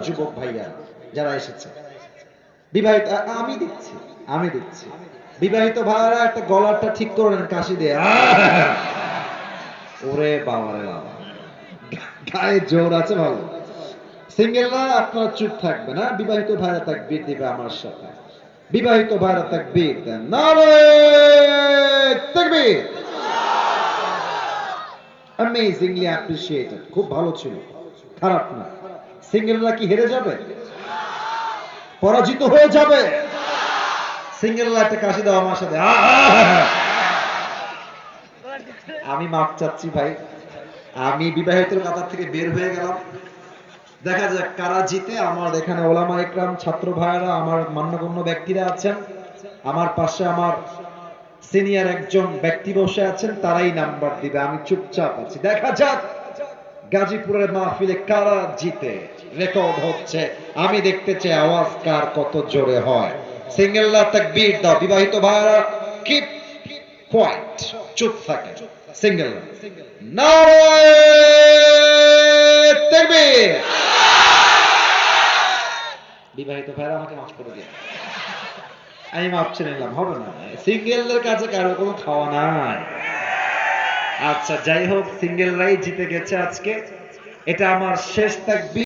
যুবক ভাইয়া যারা এসেছে বিবাহিত, আমি দিচ্ছি বিবাহিত ভাইয়ারা একটা গলাটা ঠিক করে নেন কাশি দিয়ে। ওরে বাবা রে বাবা, গায়ে জোর আছে ভালো। সিঙ্গেলরা আপনারা চুপ থাকবে না, বিবাহিত ভাইরা তাকবীর দিবে আমার সাথে। বিবাহিত ভাইরা তাকবীর দেন, নারে তাকবীর। অ্যামেজিংলি অ্যাপ্রিশিয়েটেড, খুব ভালো ছিল, খারাপ না। সিঙ্গেলরা কি হেরে যাবে? পরাজিত হয়ে যাবে? সিঙ্গেলরা একটা কাশি দাও আমার সাথে। আমি মাপ চাচ্ছি ভাই, আমি বিবাহিতের কাতার থেকে বের হয়ে গেলাম। দেখা যাক কারা জিতে। আমার এখানে ওলামা ইকরাম, ছাত্র ভাইয়েরা, আমার মান্যগণ্য ব্যক্তিরা আছেন, আমার পাশে আমার সিনিয়র একজন ব্যক্তি বসে আছেন, তারাই নাম্বার দিবে। আমি চুপচাপ আছি। দেখা যাক গাজীপুরের মাহফিলে কারা জিতে। রেকর্ড হচ্ছে, আমি দেখতে চাই আওয়াজ কার কত জোরে হয়। সিঙ্গেলরা তাকবীর দাও, বিবাহিত ভাইয়েরা কিপ কোয়াইট, চুপ থাকে। সিঙ্গেলরা নারে তাকবীর। বিবাহিত ভাইরা আমাকে মাফ করে দিন, আমি মাপ চেয়ে নিলাম। হবে না, সিঙ্গেলদের কাছে কারো কোনো খাওয়া নাই। আচ্ছা যাই হোক, সিঙ্গেলরাই জিতে গেছে আজকে। এটা আমার শেষ তাকবীর।